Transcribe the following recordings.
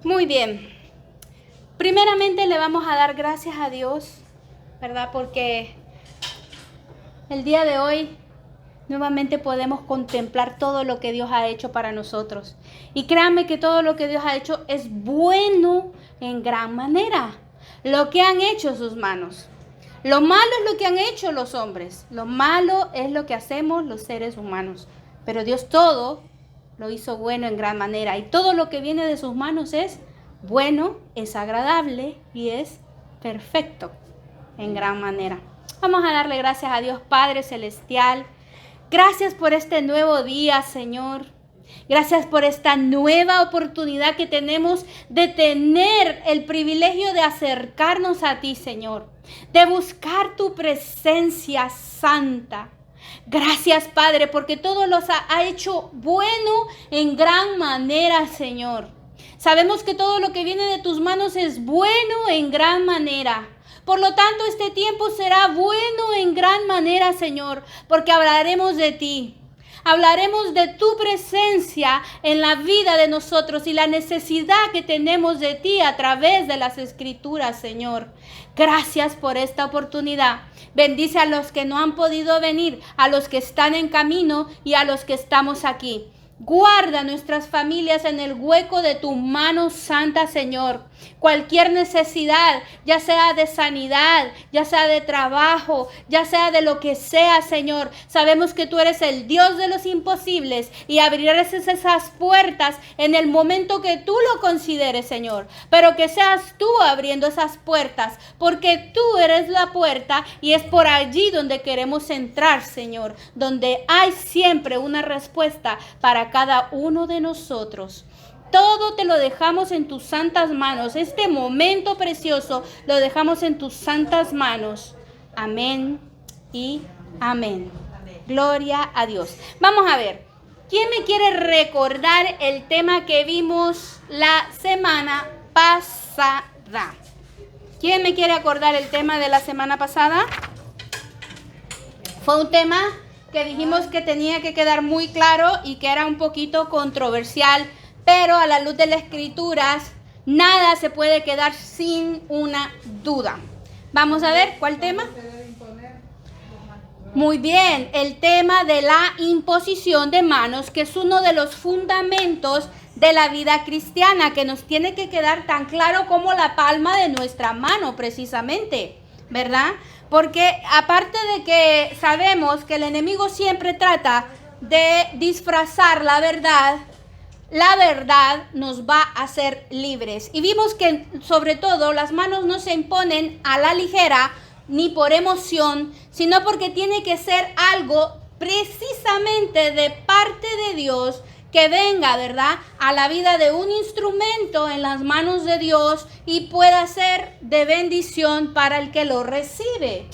Muy bien. Primeramente le vamos a dar gracias a Dios, ¿verdad? Porque el día de hoy nuevamente podemos contemplar todo lo que Dios ha hecho para nosotros. Y créanme que todo lo que Dios ha hecho es bueno en gran manera. Lo que han hecho sus manos. Lo malo es lo que han hecho los hombres. Lo malo es lo que hacemos los seres humanos. Pero Dios todo lo hizo bueno en gran manera. Y todo lo que viene de sus manos es bueno, es agradable y es perfecto en gran manera. Vamos a darle gracias a Dios Padre Celestial. Gracias por este nuevo día, Señor. Gracias por esta nueva oportunidad que tenemos de tener el privilegio de acercarnos a ti, Señor. De buscar tu presencia santa. Gracias, Padre, porque todo lo ha hecho bueno en gran manera, Señor. Sabemos que todo lo que viene de tus manos es bueno en gran manera. Por lo tanto, este tiempo será bueno en gran manera, Señor, porque hablaremos de ti. Hablaremos de tu presencia en la vida de nosotros y la necesidad que tenemos de ti a través de las Escrituras, Señor. Gracias por esta oportunidad. Bendice a los que no han podido venir, a los que están en camino y a los que estamos aquí. Guarda nuestras familias en el hueco de tu mano santa, Señor. Cualquier necesidad, ya sea de sanidad, ya sea de trabajo, ya sea de lo que sea, Señor. Sabemos que tú eres el Dios de los imposibles y abrirás esas puertas en el momento que tú lo consideres, Señor. Pero que seas tú abriendo esas puertas, porque tú eres la puerta y es por allí donde queremos entrar, Señor. Donde hay siempre una respuesta para cada uno de nosotros. Todo te lo dejamos en tus santas manos. Este momento precioso lo dejamos en tus santas manos. Amén y amén. Gloria a Dios. Vamos a ver. ¿Quién me quiere recordar el tema que vimos la semana pasada? ¿Quién me quiere acordar el tema de la semana pasada? Fue un tema que dijimos que tenía que quedar muy claro y que era un poquito controversial, pero a la luz de las Escrituras, nada se puede quedar sin una duda. Vamos a ver, ¿cuál tema? Muy bien, el tema de la imposición de manos, que es uno de los fundamentos de la vida cristiana, que nos tiene que quedar tan claro como la palma de nuestra mano, precisamente, ¿verdad? Porque aparte de que sabemos que el enemigo siempre trata de disfrazar la verdad nos va a hacer libres. Y vimos que sobre todo las manos no se imponen a la ligera ni por emoción, sino porque tiene que ser algo precisamente de parte de Dios que venga, ¿verdad?, a la vida de un instrumento en las manos de Dios y pueda ser de bendición para el que lo recibe.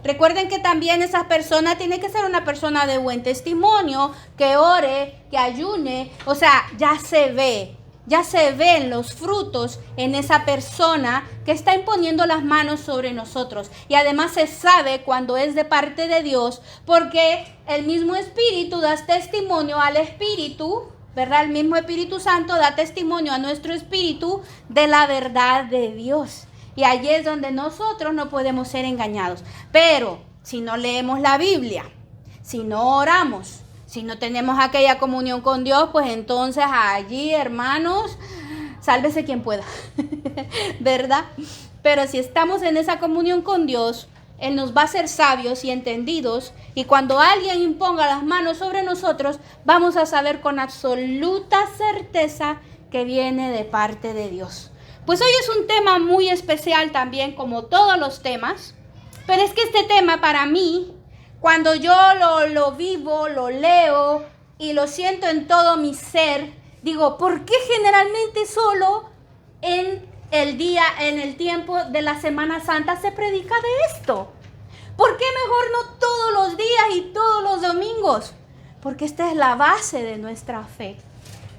Recuerden que también esa persona tiene que ser una persona de buen testimonio, que ore, que ayune. O sea, ya se ven los frutos en esa persona que está imponiendo las manos sobre nosotros. Y además se sabe cuando es de parte de Dios, porque el mismo Espíritu da testimonio al Espíritu, ¿verdad? El mismo Espíritu Santo da testimonio a nuestro espíritu de la verdad de Dios. Y allí es donde nosotros no podemos ser engañados. Pero si no leemos la Biblia, si no oramos, si no tenemos aquella comunión con Dios, pues entonces allí, hermanos, sálvese quien pueda, ¿verdad? Pero si estamos en esa comunión con Dios, Él nos va a hacer sabios y entendidos. Y cuando alguien imponga las manos sobre nosotros, vamos a saber con absoluta certeza que viene de parte de Dios. Pues hoy es un tema muy especial también, como todos los temas. Pero es que este tema para mí, cuando yo lo vivo, lo leo y lo siento en todo mi ser, digo, ¿por qué generalmente solo en el tiempo de la Semana Santa se predica de esto? ¿Por qué mejor no todos los días y todos los domingos? Porque esta es la base de nuestra fe.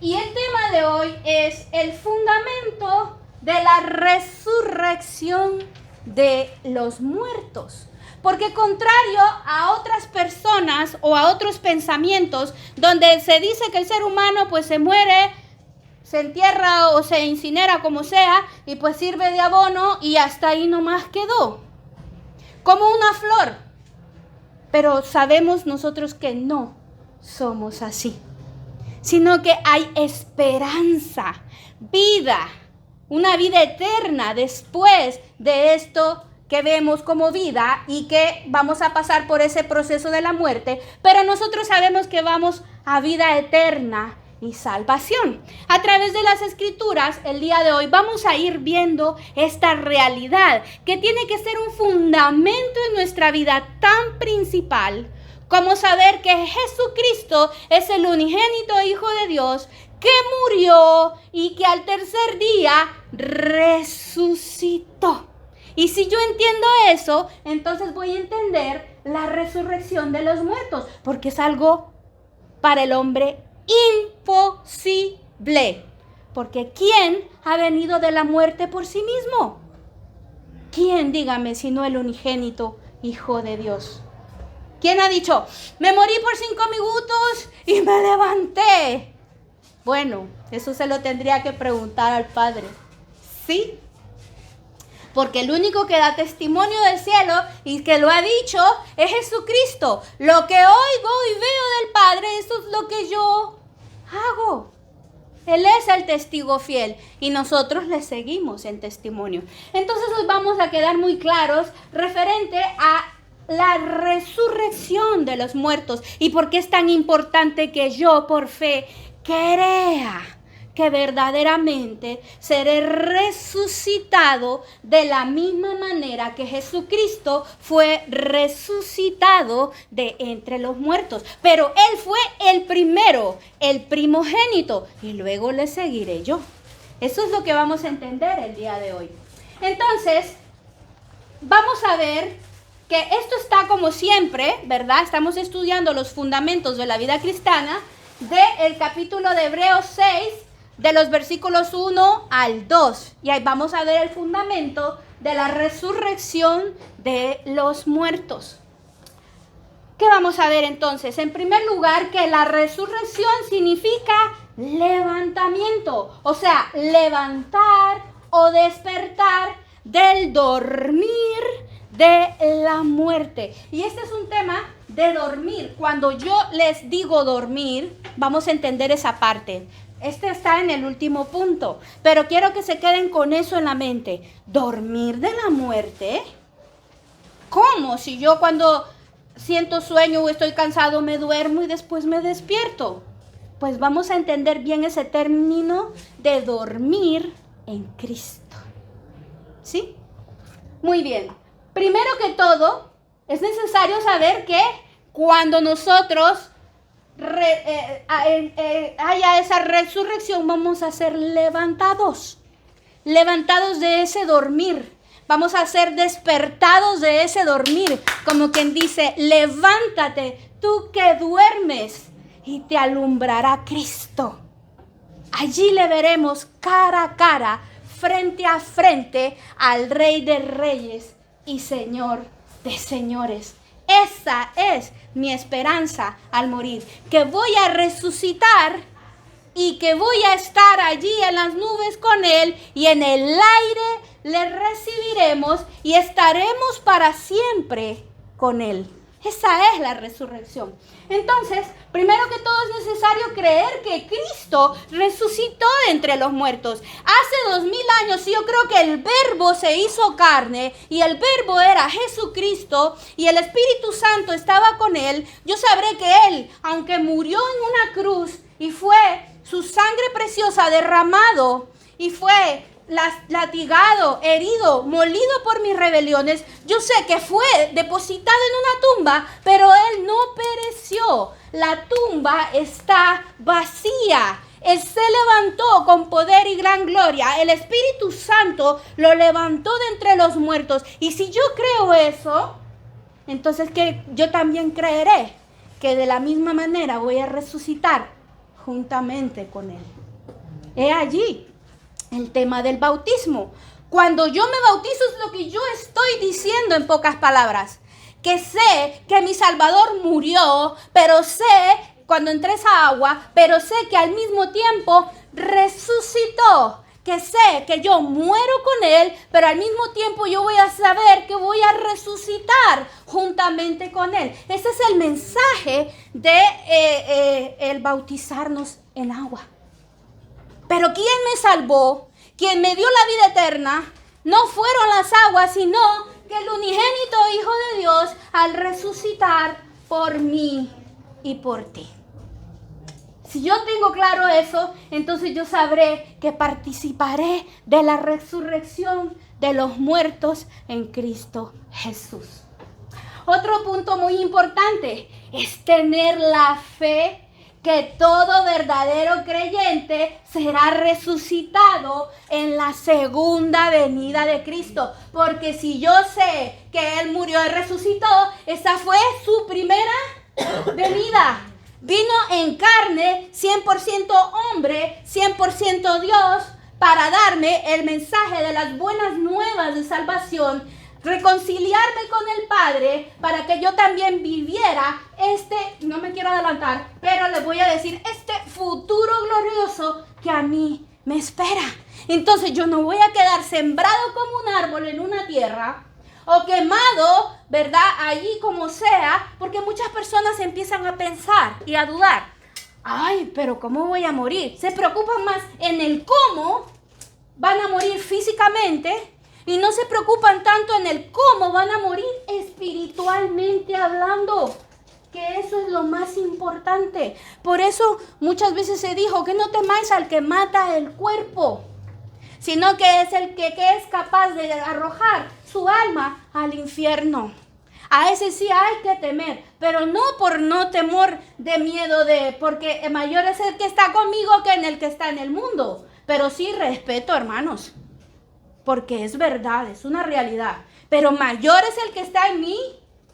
Y el tema de hoy es el fundamento de la resurrección de los muertos. Porque contrario a otras personas o a otros pensamientos donde se dice que el ser humano pues se muere, se entierra o se incinera como sea y pues sirve de abono y hasta ahí nomás quedó. Como una flor. Pero sabemos nosotros que no somos así, sino que hay esperanza, vida, una vida eterna después de esto que vemos como vida y que vamos a pasar por ese proceso de la muerte, pero nosotros sabemos que vamos a vida eterna y salvación. A través de las Escrituras, el día de hoy vamos a ir viendo esta realidad que tiene que ser un fundamento en nuestra vida tan principal como saber que Jesucristo es el unigénito Hijo de Dios que murió y que al tercer día resucitó. Y si yo entiendo eso, entonces voy a entender la resurrección de los muertos, porque es algo para el hombre imposible. Porque ¿quién ha venido de la muerte por sí mismo? ¿Quién, dígame, sino el unigénito Hijo de Dios? ¿Quién ha dicho, me morí por 5 minutos y me levanté? Bueno, eso se lo tendría que preguntar al Padre. ¿Sí? Porque el único que da testimonio del cielo y que lo ha dicho es Jesucristo. Lo que oigo y veo del Padre, eso es lo que yo hago. Él es el testigo fiel y nosotros le seguimos en testimonio. Entonces nos vamos a quedar muy claros referente a la resurrección de los muertos y por qué es tan importante que yo por fe crea que verdaderamente seré resucitado de la misma manera que Jesucristo fue resucitado de entre los muertos. Pero Él fue el primero, el primogénito, y luego le seguiré yo. Eso es lo que vamos a entender el día de hoy. Entonces, vamos a ver que esto está como siempre, ¿verdad? Estamos estudiando los fundamentos de la vida cristiana del capítulo de Hebreos 6, de los versículos 1 al 2. Y ahí vamos a ver el fundamento de la resurrección de los muertos. ¿Qué vamos a ver entonces? En primer lugar, que la resurrección significa levantamiento. O sea, levantar o despertar del dormir de la muerte. Y este es un tema de dormir. Cuando yo les digo dormir, vamos a entender esa parte. Este está en el último punto, pero quiero que se queden con eso en la mente. ¿Dormir de la muerte? ¿Cómo? Si yo cuando siento sueño o estoy cansado me duermo y después me despierto. Pues vamos a entender bien ese término de dormir en Cristo. ¿Sí? Muy bien. Primero que todo, es necesario saber que cuando nosotros haya esa resurrección, vamos a ser levantados de ese dormir, vamos a ser despertados de ese dormir, como quien dice, levántate tú que duermes y te alumbrará Cristo. Allí le veremos cara a cara, frente a frente al Rey de Reyes y Señor de Señores. Esa es mi esperanza al morir, que voy a resucitar y que voy a estar allí en las nubes con Él y en el aire le recibiremos y estaremos para siempre con Él. Esa es la resurrección. Entonces, primero que todo es necesario creer que Cristo resucitó de entre los muertos. Hace 2000 años, yo creo que el Verbo se hizo carne y el Verbo era Jesucristo y el Espíritu Santo estaba con Él. Yo sabré que Él, aunque murió en una cruz y fue su sangre preciosa derramado y fue latigado, herido, molido por mis rebeliones, yo sé que fue depositado en una tumba, pero Él no pereció. La tumba está vacía. Él se levantó con poder y gran gloria. El Espíritu Santo lo levantó de entre los muertos. Y si yo creo eso, entonces que yo también creeré que de la misma manera voy a resucitar juntamente con Él. He allí el tema del bautismo. Cuando yo me bautizo es lo que yo estoy diciendo en pocas palabras. Que sé que mi Salvador murió, pero sé cuando entré esa agua, pero sé que al mismo tiempo resucitó. Que sé que yo muero con Él, pero al mismo tiempo yo voy a saber que voy a resucitar juntamente con Él. Ese es el mensaje de el bautizarnos en agua. Pero ¿quién me salvó? Quien me dio la vida eterna, no fueron las aguas, sino que el unigénito Hijo de Dios al resucitar por mí y por ti. Si yo tengo claro eso, entonces yo sabré que participaré de la resurrección de los muertos en Cristo Jesús. Otro punto muy importante es tener la fe que todo verdadero creyente será resucitado en la segunda venida de Cristo. Porque si yo sé que Él murió y resucitó, esa fue su primera venida. Vino en carne, 100% hombre, 100% Dios, para darme el mensaje de las buenas nuevas de salvación, reconciliarme con el Padre, para que yo también viviera no me quiero adelantar, pero les voy a decir, este futuro glorioso que a mí me espera. Entonces yo no voy a quedar sembrado como un árbol en una tierra, o quemado, ¿verdad? Allí como sea, porque muchas personas empiezan a pensar y a dudar. Ay, pero ¿cómo voy a morir? Se preocupan más en el cómo van a morir físicamente y no se preocupan tanto en el cómo van a morir espiritualmente hablando, que eso es lo más importante. Por eso muchas veces se dijo que no temáis al que mata el cuerpo, sino que es el que es capaz de arrojar su alma al infierno. A ese sí hay que temer, pero no por no temor de miedo porque mayor es el que está conmigo que en el que está en el mundo. Pero sí respeto, hermanos, porque es verdad, es una realidad. Pero mayor es el que está en mí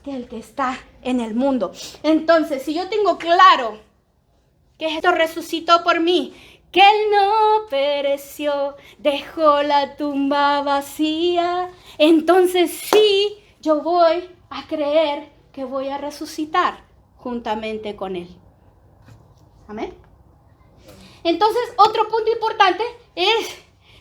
que el que está en el mundo. Entonces, si yo tengo claro que esto resucitó por mí, que Él no pereció, dejó la tumba vacía, entonces sí, yo voy a creer que voy a resucitar juntamente con Él. Amén. Entonces, otro punto importante es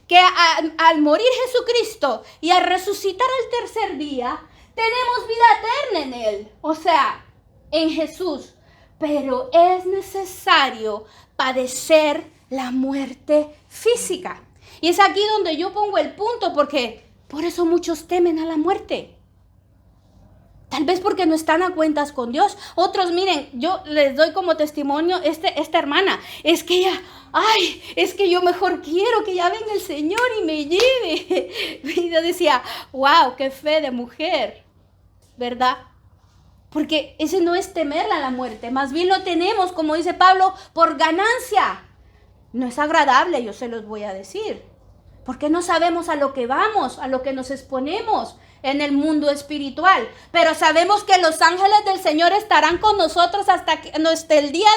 que al morir Jesucristo y al resucitar al tercer día, tenemos vida eterna en Él, o sea, en Jesús. Pero es necesario padecer la muerte física. Y es aquí donde yo pongo el punto, porque por eso muchos temen a la muerte. Tal vez porque no están a cuentas con Dios. Otros, miren, yo les doy como testimonio esta hermana. Es que ella, es que yo mejor quiero que ya venga el Señor y me lleve. Y yo decía, wow, qué fe de mujer, ¿verdad? Porque ese no es temerla a la muerte. Más bien lo tenemos, como dice Pablo, por ganancia. No es agradable, yo se los voy a decir. Porque no sabemos a lo que vamos, a lo que nos exponemos en el mundo espiritual. Pero sabemos que los ángeles del Señor estarán con nosotros hasta el día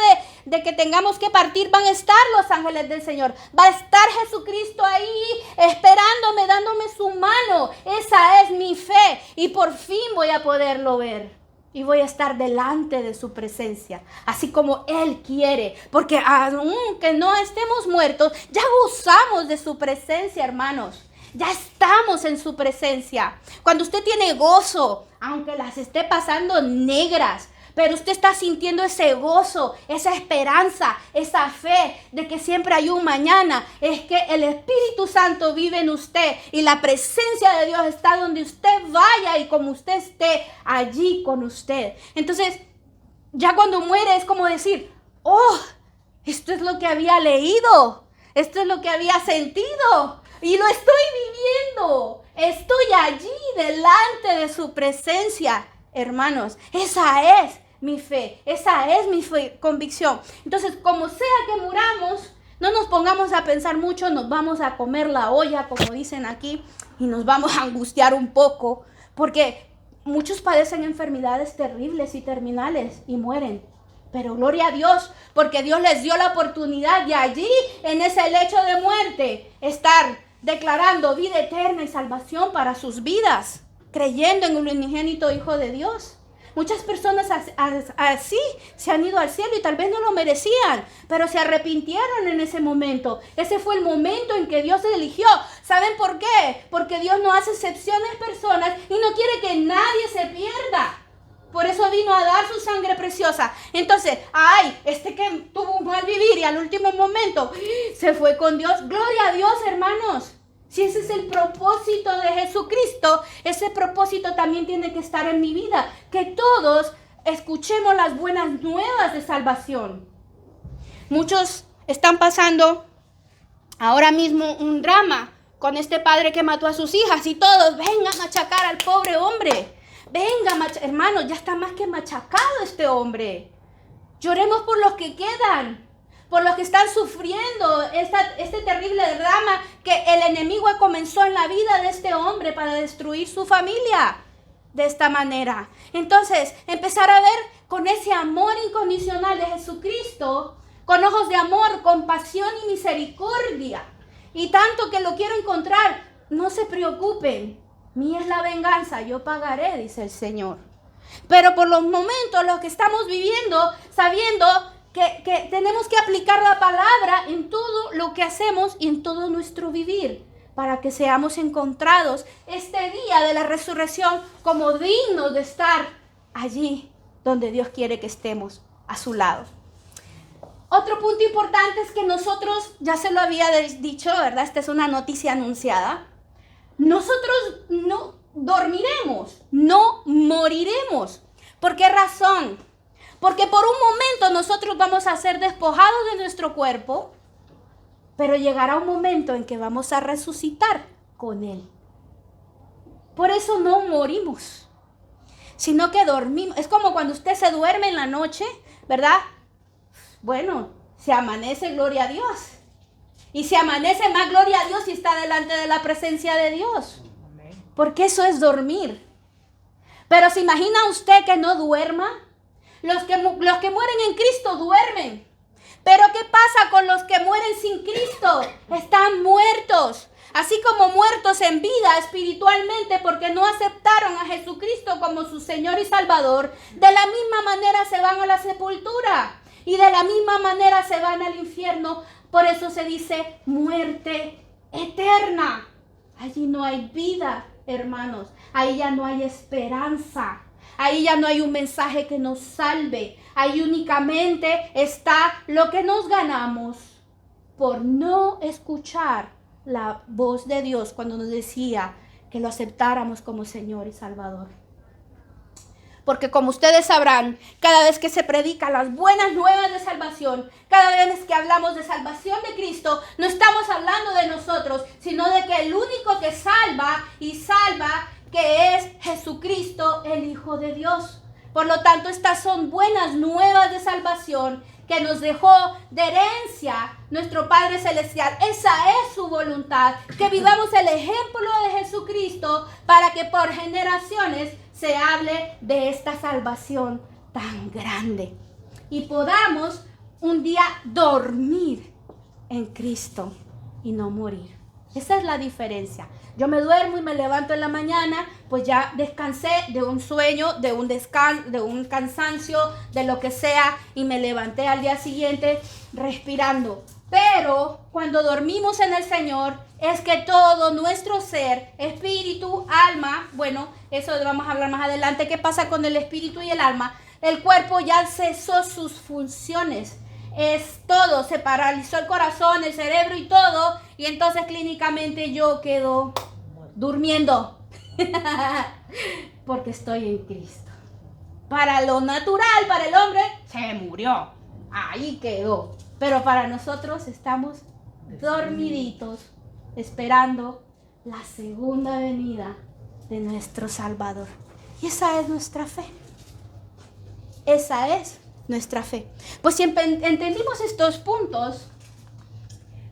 de que tengamos que partir. Van a estar los ángeles del Señor. Va a estar Jesucristo ahí esperándome, dándome su mano. Esa es mi fe. Y por fin voy a poderlo ver. Y voy a estar delante de su presencia, así como Él quiere. Porque aunque no estemos muertos, ya gozamos de su presencia, hermanos. Ya estamos en su presencia. Cuando usted tiene gozo, aunque las esté pasando negras, pero usted está sintiendo ese gozo, esa esperanza, esa fe de que siempre hay un mañana. Es que el Espíritu Santo vive en usted y la presencia de Dios está donde usted vaya y como usted esté allí con usted. Entonces, ya cuando muere es como decir, esto es lo que había leído, esto es lo que había sentido y lo estoy viviendo. Estoy allí delante de su presencia, hermanos. Esa es mi fe, esa es mi convicción. Entonces, como sea que muramos, no nos pongamos a pensar mucho, nos vamos a comer la olla, como dicen aquí, y nos vamos a angustiar un poco, porque muchos padecen enfermedades terribles y terminales y mueren. Pero gloria a Dios, porque Dios les dio la oportunidad de allí, en ese lecho de muerte, estar declarando vida eterna y salvación para sus vidas, creyendo en el unigénito Hijo de Dios. Muchas personas así se han ido al cielo y tal vez no lo merecían, pero se arrepintieron en ese momento. Ese fue el momento en que Dios eligió. ¿Saben por qué? Porque Dios no hace excepciones de personas y no quiere que nadie se pierda. Por eso vino a dar su sangre preciosa. Entonces, que tuvo un mal vivir y al último momento se fue con Dios. Gloria a Dios, hermanos. Si ese es el propósito de Jesucristo, ese propósito también tiene que estar en mi vida. Que todos escuchemos las buenas nuevas de salvación. Muchos están pasando ahora mismo un drama con este padre que mató a sus hijas y todos vengan a machacar al pobre hombre. Venga, hermano, ya está más que machacado este hombre. Lloremos por los que quedan, por los que están sufriendo este terrible drama que el enemigo comenzó en la vida de este hombre para destruir su familia de esta manera. Entonces, empezar a ver con ese amor incondicional de Jesucristo, con ojos de amor, compasión y misericordia. Y tanto que lo quiero encontrar, no se preocupen. Mía es la venganza, yo pagaré, dice el Señor. Pero por los momentos, los que estamos viviendo, sabiendo que tenemos que aplicar la palabra en todo lo que hacemos y en todo nuestro vivir, para que seamos encontrados este día de la resurrección como dignos de estar allí donde Dios quiere que estemos, a su lado. Otro punto importante es que nosotros, ya se lo había dicho, ¿verdad? Esta es una noticia anunciada. Nosotros no dormiremos, no moriremos. ¿Por qué razón? Porque por un momento nosotros vamos a ser despojados de nuestro cuerpo, pero llegará un momento en que vamos a resucitar con Él. Por eso no morimos, sino que dormimos. Es como cuando usted se duerme en la noche, ¿verdad? Bueno, se amanece, gloria a Dios. Y se amanece más, gloria a Dios, y está delante de la presencia de Dios. Porque eso es dormir. Pero ¿se imagina usted que no duerma? Los que mueren en Cristo duermen. Pero ¿qué pasa con los que mueren sin Cristo? Están muertos. Así como muertos en vida espiritualmente porque no aceptaron a Jesucristo como su Señor y Salvador. De la misma manera se van a la sepultura. Y de la misma manera se van al infierno. Por eso se dice muerte eterna. Allí no hay vida, hermanos. Ahí ya no hay esperanza. Ahí ya no hay un mensaje que nos salve. Ahí únicamente está lo que nos ganamos por no escuchar la voz de Dios cuando nos decía que lo aceptáramos como Señor y Salvador. Porque como ustedes sabrán, cada vez que se predican las buenas nuevas de salvación, cada vez que hablamos de salvación de Cristo, no estamos hablando de nosotros, sino de que el único que salva y salva, que es Jesucristo, el Hijo de Dios. Por lo tanto, estas son buenas nuevas de salvación que nos dejó de herencia nuestro Padre Celestial. Esa es su voluntad, que vivamos el ejemplo de Jesucristo para que por generaciones se hable de esta salvación tan grande y podamos un día dormir en Cristo y no morir. Esa es la diferencia. Yo me duermo y me levanto en la mañana, pues ya descansé de un sueño, de un cansancio, de lo que sea, y me levanté al día siguiente respirando. Pero cuando dormimos en el Señor, es que todo nuestro ser, espíritu, alma, bueno, eso lo vamos a hablar más adelante, qué pasa con el espíritu y el alma. El cuerpo ya cesó sus funciones. Es todo, se paralizó el corazón, el cerebro y todo, y entonces clínicamente yo quedo durmiendo porque estoy en Cristo. Para lo natural, para el hombre, se murió, ahí quedó, pero para nosotros estamos dormiditos, esperando la segunda venida de nuestro Salvador. Y esa es nuestra fe. Esa es nuestra fe. Pues si entendimos estos puntos,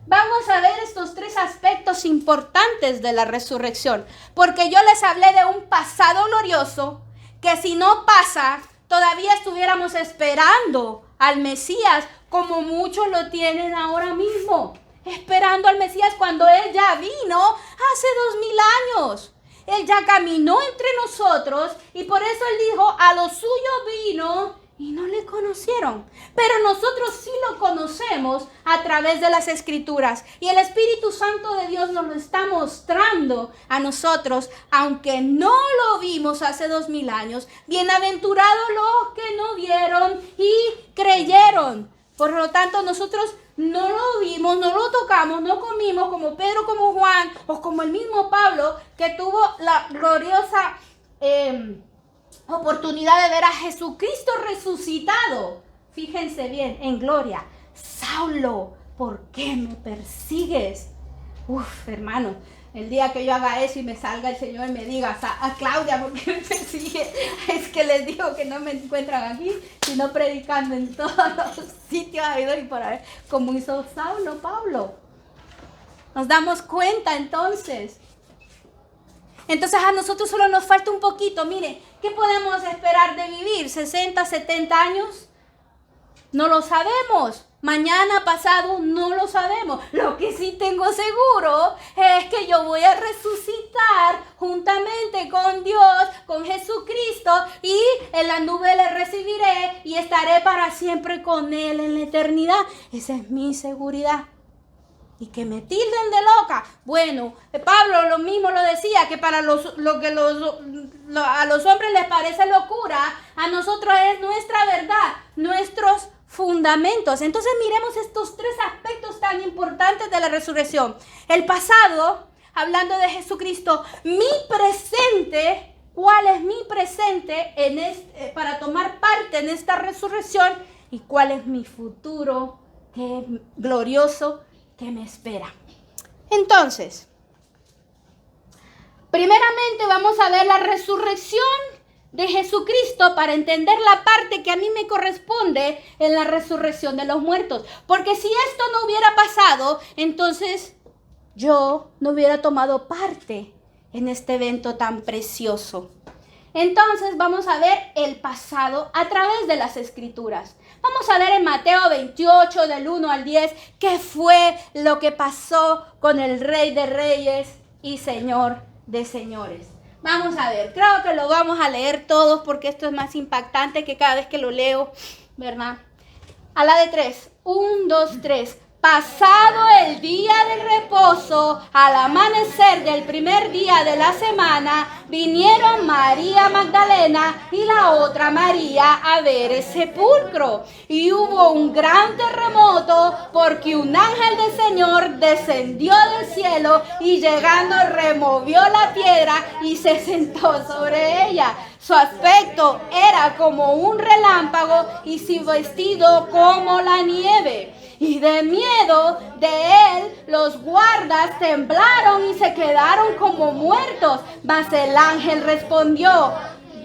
vamos a ver estos tres aspectos importantes de la resurrección. Porque yo les hablé de un pasado glorioso que si no pasa, todavía estuviéramos esperando al Mesías como muchos lo tienen ahora mismo. Esperando al Mesías cuando Él ya vino hace 2000 años. Él ya caminó entre nosotros y por eso Él dijo, a lo suyo vino y no le conocieron. Pero nosotros sí lo conocemos a través de las Escrituras. Y el Espíritu Santo de Dios nos lo está mostrando a nosotros, aunque no lo vimos hace 2000 años. Bienaventurados los que no vieron y creyeron. Por lo tanto, nosotros no lo vimos, no lo tocamos, no comimos como Pedro, como Juan o como el mismo Pablo, que tuvo la gloriosa oportunidad de ver a Jesucristo resucitado. Fíjense bien, en gloria. Saulo, ¿por qué me persigues? Uf, hermano, el día que yo haga eso y me salga el Señor y me diga, a Claudia, ¿por qué me persigue? Es que les digo que no me encuentran aquí, sino predicando en todos los sitios habidos y por ahí, como hizo Saulo, Pablo. Nos damos cuenta entonces. Entonces a nosotros solo nos falta un poquito. Mire, ¿qué podemos esperar de vivir? ¿60, 70 años? No lo sabemos. Mañana, pasado, no lo sabemos. Lo que sí tengo seguro es que yo voy a resucitar juntamente con Dios, con Jesucristo, y en la nube le recibiré y estaré para siempre con Él en la eternidad. Esa es mi seguridad. Y que me tilden de loca. Bueno, Pablo lo mismo lo decía, que para a los hombres les parece locura, a nosotros es nuestra verdad, nuestros fundamentos. Entonces miremos estos tres aspectos tan importantes de la resurrección. El pasado, hablando de Jesucristo, mi presente, ¿cuál es mi presente para tomar parte en esta resurrección? ¿Y cuál es mi futuro glorioso que me espera? Entonces, primeramente vamos a ver la resurrección de Jesucristo para entender la parte que a mí me corresponde en la resurrección de los muertos. Porque si esto no hubiera pasado, entonces yo no hubiera tomado parte en este evento tan precioso. Entonces vamos a ver el pasado a través de las Escrituras. Vamos a ver en Mateo 28, del 1 al 10, qué fue lo que pasó con el Rey de Reyes y Señor de Señores. Vamos a ver, creo que lo vamos a leer todos porque esto es más impactante que cada vez que lo leo, ¿verdad? A la de 3, 1, 2, 3. Pasado el día del reposo, al amanecer del primer día de la semana, vinieron María Magdalena y la otra María a ver el sepulcro. Y hubo un gran terremoto porque un ángel del Señor descendió del cielo y llegando removió la piedra y se sentó sobre ella. Su aspecto era como un relámpago y su vestido como la nieve. Y de miedo de él, los guardas temblaron y se quedaron como muertos. Mas el ángel respondió,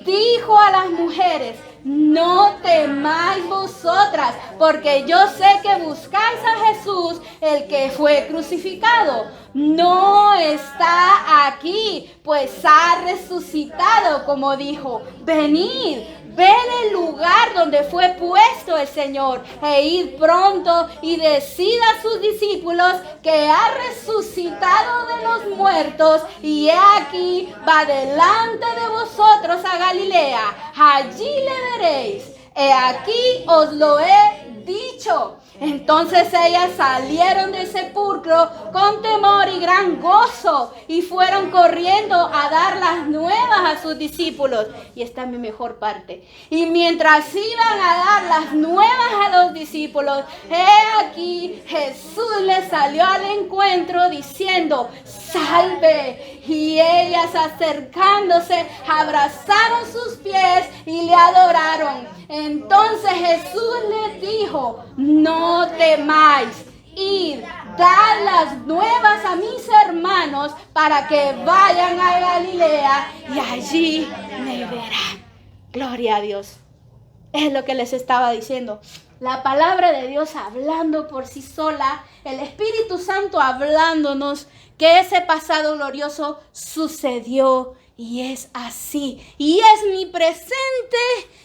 dijo a las mujeres, no temáis vosotras, porque yo sé que buscáis a Jesús, el que fue crucificado. No está aquí, pues ha resucitado, como dijo. Venid, ved el lugar donde fue puesto el Señor, e id pronto y decid a sus discípulos que ha resucitado de los muertos, y he aquí va delante de vosotros a Galilea. Allí le veréis. He aquí os lo he dicho. Entonces ellas salieron del sepulcro con temor y gran gozo y fueron corriendo a dar las nuevas a sus discípulos. Y esta es mi mejor parte. Y mientras iban a dar las nuevas a los discípulos, he aquí Jesús les salió al encuentro diciendo, salve. Y ellas acercándose abrazaron sus pies y le adoraron. Entonces Jesús les dijo, no temáis, id, dad las nuevas a mis hermanos para que vayan a Galilea y allí me verán. Gloria a Dios. Es lo que les estaba diciendo. La palabra de Dios hablando por sí sola, el Espíritu Santo hablándonos que ese pasado glorioso sucedió y es así. Y es mi presente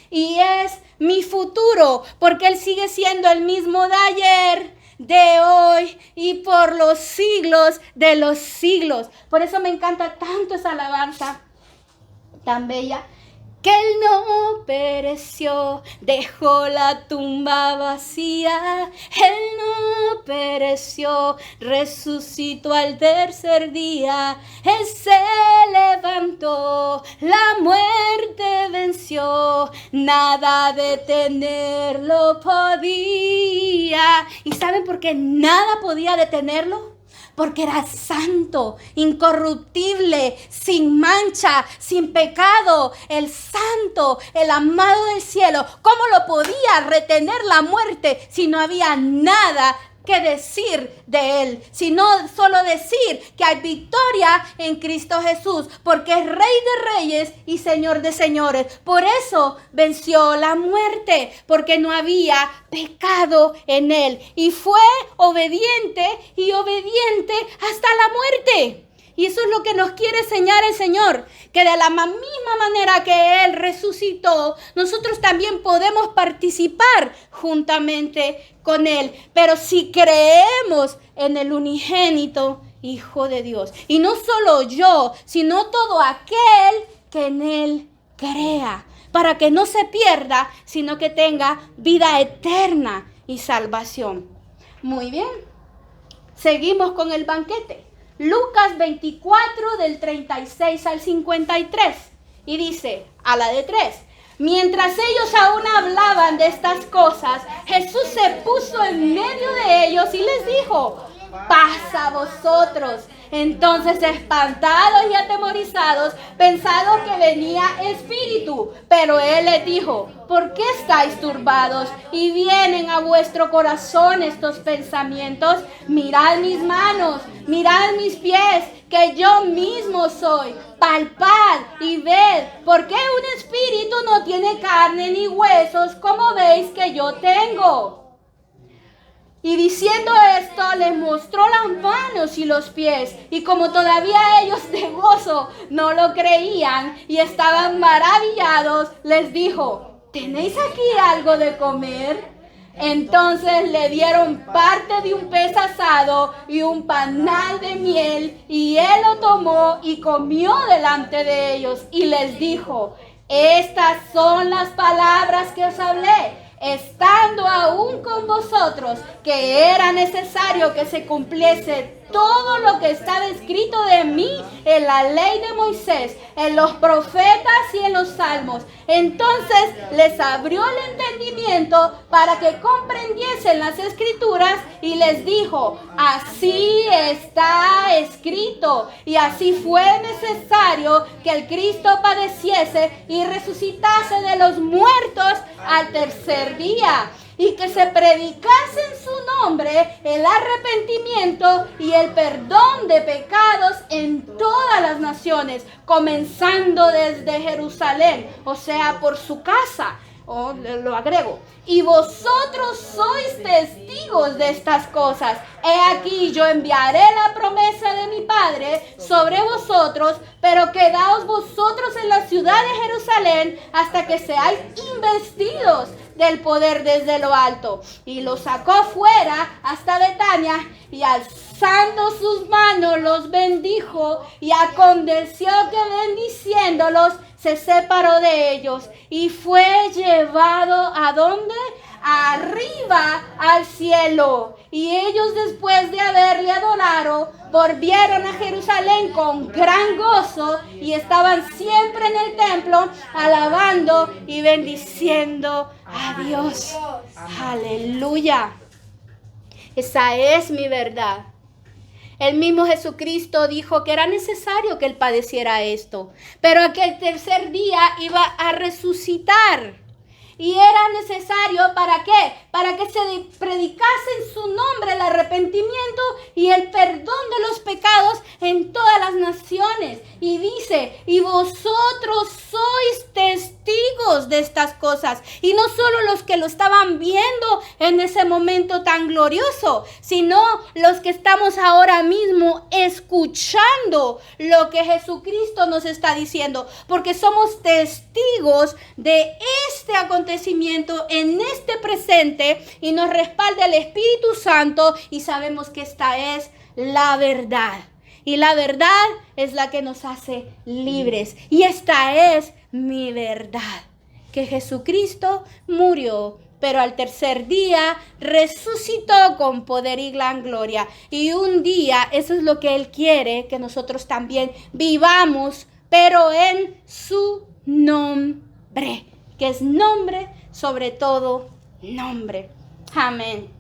y es mi futuro, porque Él sigue siendo el mismo de ayer, de hoy y por los siglos de los siglos. Por eso me encanta tanto esa alabanza tan bella. Que Él no pereció, dejó la tumba vacía. Él no pereció, resucitó al tercer día. Él se levantó, la muerte venció, nada detenerlo podía. ¿Y saben por qué nada podía detenerlo? Porque era santo, incorruptible, sin mancha, sin pecado, el santo, el amado del cielo. ¿Cómo lo podía retener la muerte si no había nada que decir de Él? Sino solo decir que hay victoria en Cristo Jesús, porque es Rey de reyes y Señor de señores. Por eso venció la muerte, porque no había pecado en Él. Y fue obediente y obediente hasta la muerte. Y eso es lo que nos quiere enseñar el Señor, que de la misma manera que Él resucitó, nosotros también podemos participar juntamente con Él. Pero si creemos en el unigénito Hijo de Dios, y no solo yo, sino todo aquel que en Él crea, para que no se pierda, sino que tenga vida eterna y salvación. Muy bien, seguimos con el banquete. Lucas 24 del 36 al 53. Y dice, a la de 3. Mientras ellos aún hablaban de estas cosas, Jesús se puso en medio de ellos y les dijo, paz a vosotros. Entonces, espantados y atemorizados, pensaron que venía espíritu. Pero Él les dijo, ¿por qué estáis turbados y vienen a vuestro corazón estos pensamientos? Mirad mis manos, mirad mis pies, que yo mismo soy. Palpad y ved, porque un espíritu no tiene carne ni huesos, como veis que yo tengo. Y diciendo esto, les mostró las manos y los pies. Y como todavía ellos de gozo no lo creían y estaban maravillados, les dijo, ¿tenéis aquí algo de comer? Entonces le dieron parte de un pez asado y un panal de miel, y Él lo tomó y comió delante de ellos. Y les dijo, estas son las palabras que os hablé, estando aún con vosotros, que era necesario que se cumpliese todo lo que estaba escrito de mí en la ley de Moisés, en los profetas y en los salmos. Entonces les abrió el entendimiento para que comprendiesen las escrituras y les dijo, así está escrito. Y así fue necesario que el Cristo padeciese y resucitase de los muertos al tercer día, y que se predicase en su nombre el arrepentimiento y el perdón de pecados en todas las naciones, comenzando desde Jerusalén, o sea, por su casa. Lo agrego, y vosotros sois testigos de estas cosas. He aquí, yo enviaré la promesa de mi Padre sobre vosotros, pero quedaos vosotros en la ciudad de Jerusalén hasta que seáis investidos del poder desde lo alto. Y los sacó fuera hasta Betania, y alzando sus manos los bendijo, y aconteció que bendiciéndolos se separó de ellos y fue llevado ¿a dónde? Arriba al cielo. Y ellos, después de haberle adorado, volvieron a Jerusalén con gran gozo y estaban siempre en el templo alabando y bendiciendo a Dios. Aleluya. Esa es mi verdad. El mismo Jesucristo dijo que era necesario que Él padeciera esto, pero que el tercer día iba a resucitar. Y era necesario, ¿para qué? Para que se predicase en su nombre el arrepentimiento y el perdón de los pecados en todas las naciones. Y dice, y vosotros sois testigos de estas cosas. Y no solo los que lo estaban viendo en ese momento tan glorioso, sino los que estamos ahora mismo escuchando lo que Jesucristo nos está diciendo. Porque somos testigos de este acontecimiento, en este presente, y nos respalda el Espíritu Santo y sabemos que esta es la verdad. Y la verdad es la que nos hace libres. Y esta es mi verdad, que Jesucristo murió, pero al tercer día resucitó con poder y gran gloria. Y un día, eso es lo que Él quiere, que nosotros también vivamos, pero en su nombre, que es nombre sobre todo nombre. Amén.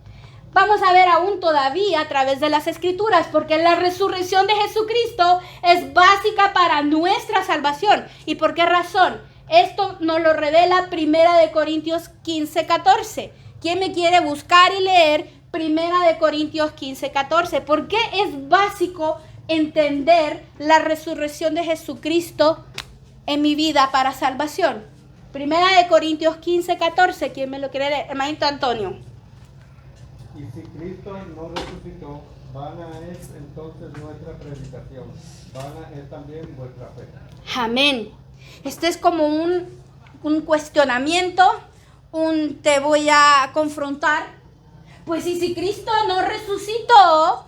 Vamos a ver aún todavía a través de las Escrituras, porque la resurrección de Jesucristo es básica para nuestra salvación. ¿Y por qué razón? Esto nos lo revela 1 Corintios 15:14. ¿Quién me quiere buscar y leer 1 Corintios 15:14? ¿Por qué es básico entender la resurrección de Jesucristo en mi vida para salvación? 1 Corintios 15:14. ¿Quién me lo quiere leer? Hermanito Antonio. Y si Cristo no resucitó, vana es entonces nuestra predicación, vana es también vuestra fe. Amén. Este es como un cuestionamiento, te voy a confrontar. Pues y si Cristo no resucitó,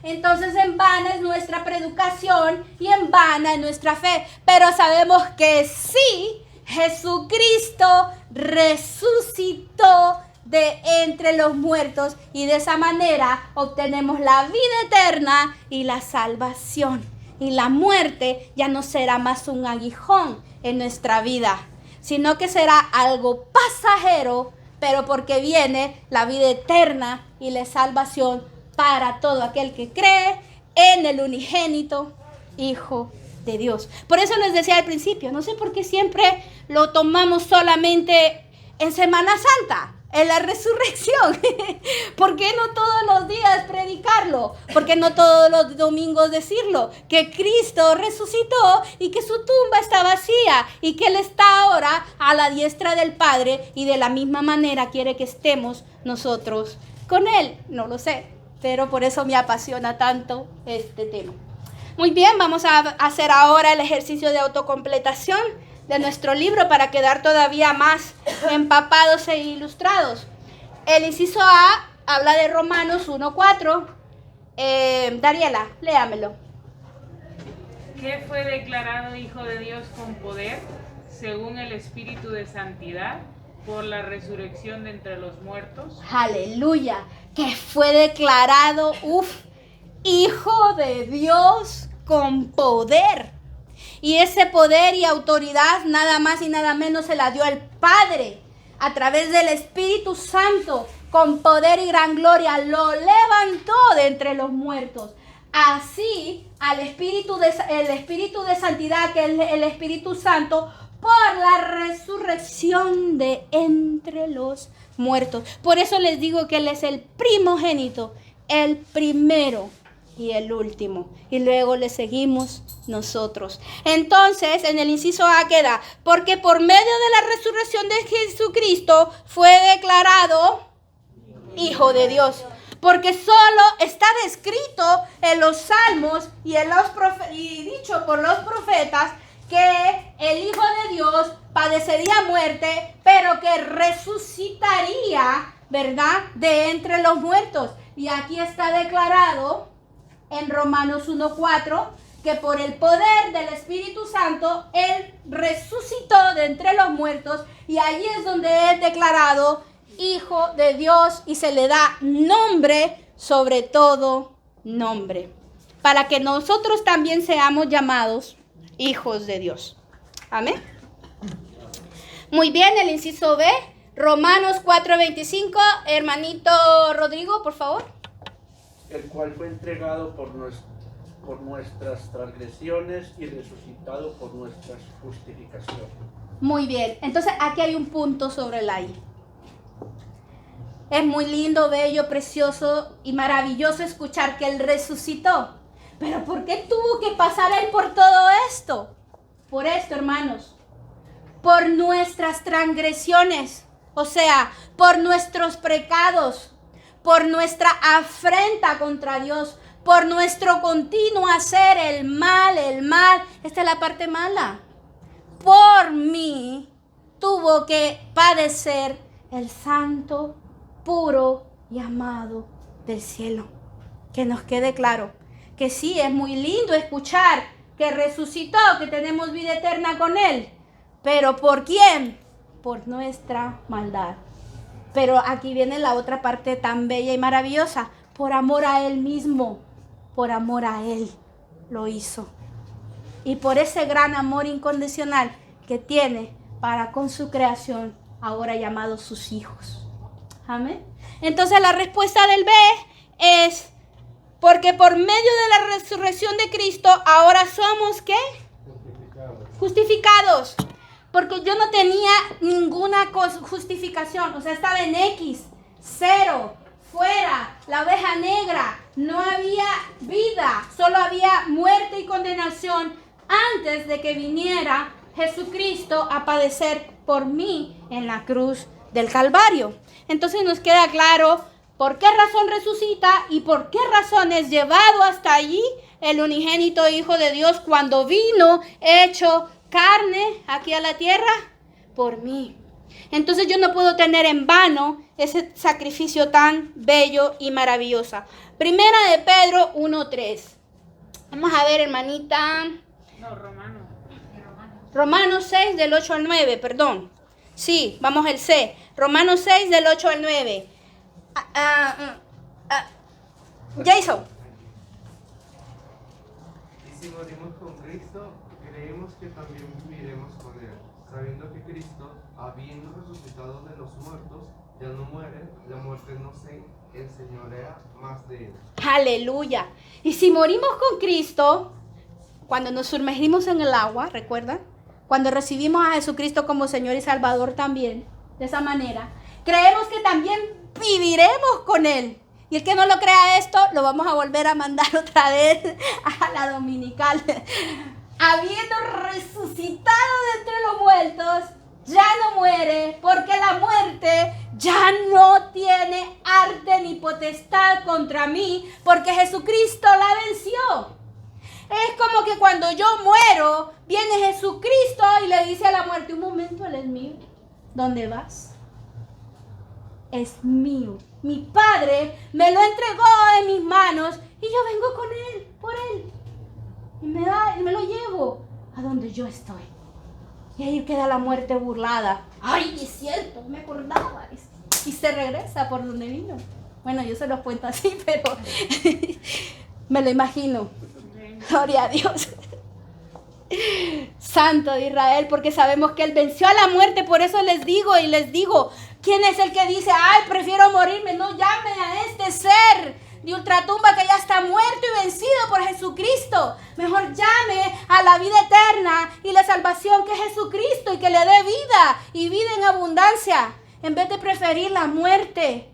entonces en vana es nuestra predicación y en vana es nuestra fe. Pero sabemos que sí, Jesucristo resucitó de entre los muertos y de esa manera obtenemos la vida eterna y la salvación. Y la muerte ya no será más un aguijón en nuestra vida, sino que será algo pasajero, pero porque viene la vida eterna y la salvación para todo aquel que cree en el unigénito Hijo de Dios. Por eso les decía al principio, no sé por qué siempre lo tomamos solamente en Semana Santa, en la resurrección. ¿Por qué no todos los días predicarlo? ¿Por qué no todos los domingos decirlo? Que Cristo resucitó y que su tumba está vacía y que Él está ahora a la diestra del Padre y de la misma manera quiere que estemos nosotros con Él. No lo sé, pero por eso me apasiona tanto este tema. Muy bien, vamos a hacer ahora el ejercicio de autocompletación de nuestro libro para quedar todavía más empapados e ilustrados. El inciso A habla de Romanos 1:4. Dariela, léamelo. Que fue declarado Hijo de Dios con poder, según el Espíritu de Santidad, por la resurrección de entre los muertos. Aleluya, que fue declarado, Hijo de Dios con poder. Y ese poder y autoridad nada más y nada menos se la dio el Padre a través del Espíritu Santo, con poder y gran gloria, lo levantó de entre los muertos. Así, el Espíritu de Santidad, que es el Espíritu Santo, por la resurrección de entre los muertos. Por eso les digo que Él es el primogénito, el primero y el último. Y luego le seguimos nosotros. Entonces, en el inciso A queda, porque por medio de la resurrección de Jesucristo fue declarado Hijo de Dios. Porque solo está descrito en los salmos y dicho por los profetas que el Hijo de Dios padecería muerte, pero que resucitaría, ¿verdad?, de entre los muertos. Y aquí está declarado en Romanos 1:4 que por el poder del Espíritu Santo Él resucitó de entre los muertos, y allí es donde es declarado Hijo de Dios y se le da nombre sobre todo nombre, para que nosotros también seamos llamados hijos de Dios. Amén. Muy bien, el inciso B, Romanos 4:25. Hermanito Rodrigo, por favor. El cual fue entregado por nuestras transgresiones y resucitado por nuestras justificaciones. Muy bien, entonces aquí hay un punto sobre la I. Es muy lindo, bello, precioso y maravilloso escuchar que Él resucitó. Pero ¿por qué tuvo que pasar Él por todo esto? Por esto, hermanos. Por nuestras transgresiones, o sea, por nuestros pecados, por nuestra afrenta contra Dios, por nuestro continuo hacer el mal. Esta es la parte mala. Por mi tuvo que padecer el santo, puro y amado del cielo. Que nos quede claro que sí, es muy lindo escuchar que resucitó, que tenemos vida eterna con Él. ¿Pero por quién? Por nuestra maldad. Pero aquí viene la otra parte tan bella y maravillosa. Por amor a Él mismo, por amor a Él lo hizo. Y por ese gran amor incondicional que tiene para con su creación, ahora llamados sus hijos. Amén. Entonces la respuesta del B es: porque por medio de la resurrección de Cristo, ahora somos ¿qué? Justificados. Porque yo no tenía ninguna justificación. O sea, estaba en X, 0, fuera, la oveja negra. No había vida, solo había muerte y condenación antes de que viniera Jesucristo a padecer por mí en la cruz del Calvario. Entonces nos queda claro por qué razón resucita y por qué razón es llevado hasta allí el unigénito Hijo de Dios cuando vino hecho carne aquí a la tierra por mí. Entonces yo no puedo tener en vano ese sacrificio tan bello y maravilloso. Primera de Pedro 1:3. Vamos a ver, hermanita. No, Romano. Romanos 6 del 8 al 9, perdón. Sí, vamos al C. Romanos 6 del 8 al 9. Jason. Y si morimos con Cristo, creemos que también viviremos con Él, sabiendo que Cristo, habiendo resucitado de los muertos, ya no muere, la muerte no se enseñorea más de Él. Aleluya. Y si morimos con Cristo, cuando nos sumergimos en el agua, ¿recuerdan? Cuando recibimos a Jesucristo como Señor y Salvador también, de esa manera, creemos que también viviremos con Él. Y el que no lo crea esto, lo vamos a volver a mandar otra vez a la dominical. Habiendo resucitado de entre los muertos, ya no muere, porque la muerte ya no tiene arte ni potestad contra mí, porque Jesucristo la venció. Es como que cuando yo muero, viene Jesucristo y le dice a la muerte: un momento, Él es mío. ¿Dónde vas? Es mío. Mi Padre me lo entregó en mis manos y yo vengo con Él, por Él. Y me lo llevo a donde yo estoy. Y ahí queda la muerte burlada. Ay, es cierto, me acordaba. Y se regresa por donde vino. Bueno, yo se los cuento así, pero me lo imagino. Gloria a Dios. Santo de Israel, porque sabemos que Él venció a la muerte. Por eso les digo, ¿quién es el que dice: ay, prefiero morirme? No llame a este ser de ultratumba que ya está muerto y vencido por Jesucristo. Mejor llame a la vida eterna y la salvación que es Jesucristo, y que le dé vida y vida en abundancia, en vez de preferir la muerte.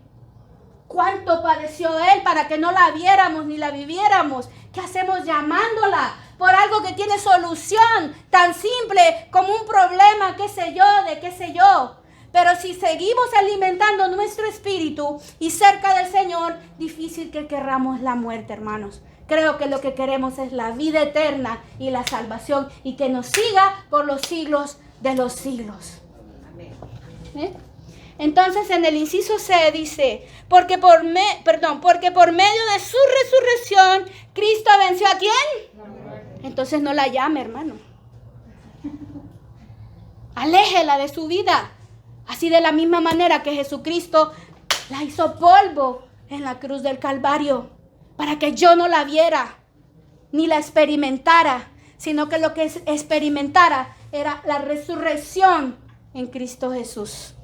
¿Cuánto padeció Él para que no la viéramos ni la viviéramos? ¿Qué hacemos llamándola por algo que tiene solución tan simple como un problema, qué sé yo? Pero si seguimos alimentando nuestro espíritu y cerca del Señor, difícil que querramos la muerte, hermanos. Creo que lo que queremos es la vida eterna y la salvación, y que nos siga por los siglos de los siglos. Amén. Entonces en el inciso C dice: porque por medio de su resurrección, Cristo venció ¿a quién? Entonces no la llame, hermano. Aléjela de su vida. Así de la misma manera que Jesucristo la hizo polvo en la cruz del Calvario, para que yo no la viera ni la experimentara, sino que lo que experimentara era la resurrección en Cristo Jesús.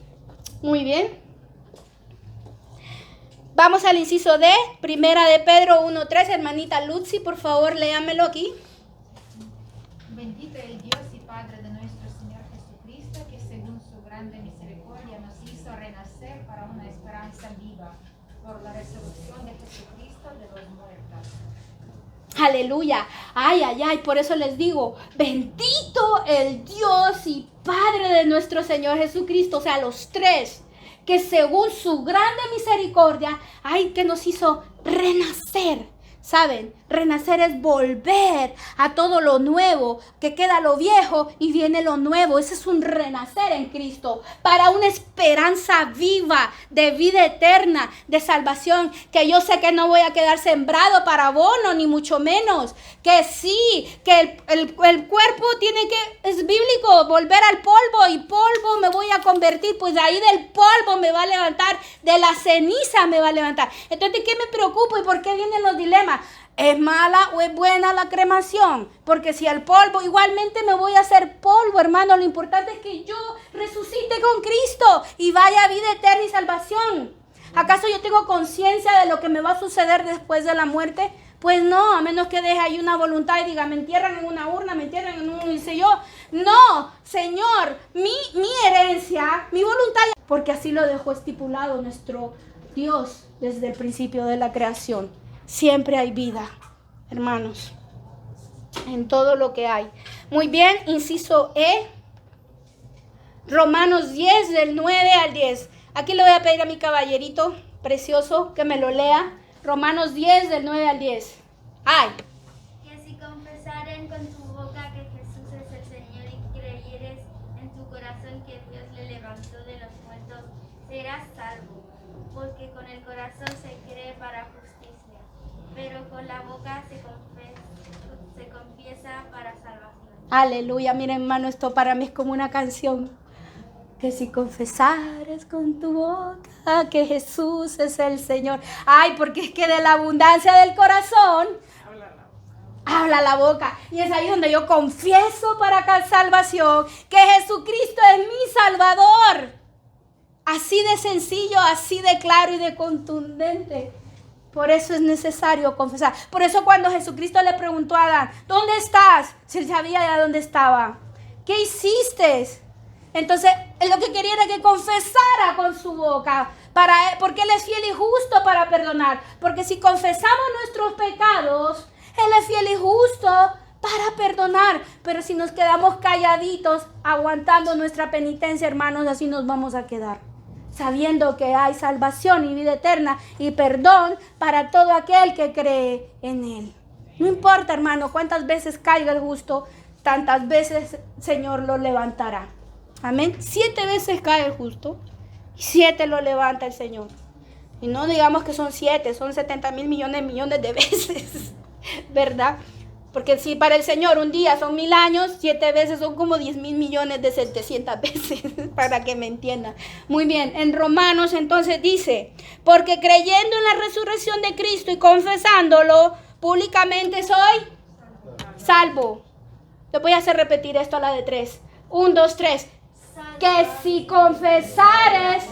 Muy bien. Vamos al inciso D, primera de Pedro 1:3. Hermanita Lucy, por favor, léamelo aquí. Bendito el Dios y Padre de nuestro Señor Jesucristo, que según su grande misericordia nos hizo renacer para una esperanza viva por la resurrección de Jesucristo de los muertos. Aleluya. Ay, ay, ay. Por eso les digo, bendito el Dios y Padre de nuestro Señor Jesucristo. O sea, los tres, que según su grande misericordia, ay, que nos hizo renacer. ¿Saben? Renacer es volver a todo lo nuevo, que queda lo viejo y viene lo nuevo. Ese es un renacer en Cristo para una esperanza viva de vida eterna, de salvación, que yo sé que no voy a quedar sembrado para abono, ni mucho menos. Que sí, que el cuerpo tiene que, es bíblico, volver al polvo, y polvo me voy a convertir, pues de ahí del polvo me va a levantar, de la ceniza me va a levantar. Entonces, ¿qué me preocupo y por qué vienen los dilemas? ¿Es mala o es buena la cremación? Porque si el polvo, igualmente me voy a hacer polvo, hermano. Lo importante es que yo resucite con Cristo y vaya a vida eterna y salvación. ¿Acaso yo tengo conciencia de lo que me va a suceder después de la muerte? Pues no, a menos que deje ahí una voluntad y diga, me entierran en una urna, me entierran en un, dice yo. No, Señor, mi herencia, mi voluntad, porque así lo dejó estipulado nuestro Dios desde el principio de la creación. Siempre hay vida, hermanos, en todo lo que hay. Muy bien, inciso E, Romanos 10, del 9 al 10. Aquí le voy a pedir a mi caballerito precioso que me lo lea. Romanos 10, del 9 al 10. ¡Ay! Que si confesaren con tu boca que Jesús es el Señor y creyeres en tu corazón que Dios le levantó de los muertos, serás salvo. Porque con el corazón se cree para justicia, pero con la boca se confiesa para salvación. Aleluya, mira, hermano, esto para mí es como una canción. Que si confesares con tu boca que Jesús es el Señor. Ay, porque es que de la abundancia del corazón habla la boca. Y es ahí donde yo confieso para salvación que Jesucristo es mi Salvador. Así de sencillo, así de claro y de contundente. Por eso es necesario confesar. Por eso cuando Jesucristo le preguntó a Adán, ¿dónde estás? Si él sabía ya dónde estaba. ¿Qué hiciste? Entonces, él lo que quería era que confesara con su boca, porque Él es fiel y justo para perdonar. Porque si confesamos nuestros pecados, Él es fiel y justo para perdonar. Pero si nos quedamos calladitos, aguantando nuestra penitencia, hermanos, así nos vamos a quedar. Sabiendo que hay salvación y vida eterna y perdón para todo aquel que cree en Él. No importa, hermano, cuántas veces caiga el justo, tantas veces el Señor lo levantará. Amén. 7 veces cae el justo y 7 lo levanta el Señor. Y no digamos que son 7, son 70,000 millones de veces, ¿verdad? Porque si para el Señor un día son 1000 años, 7 veces son como 10,000 millones de 700 veces, para que me entiendan. Muy bien, en Romanos entonces dice, porque creyendo en la resurrección de Cristo y confesándolo públicamente soy salvo. Te voy a hacer repetir esto a la de 3. 1, 2, 3. Que si confesares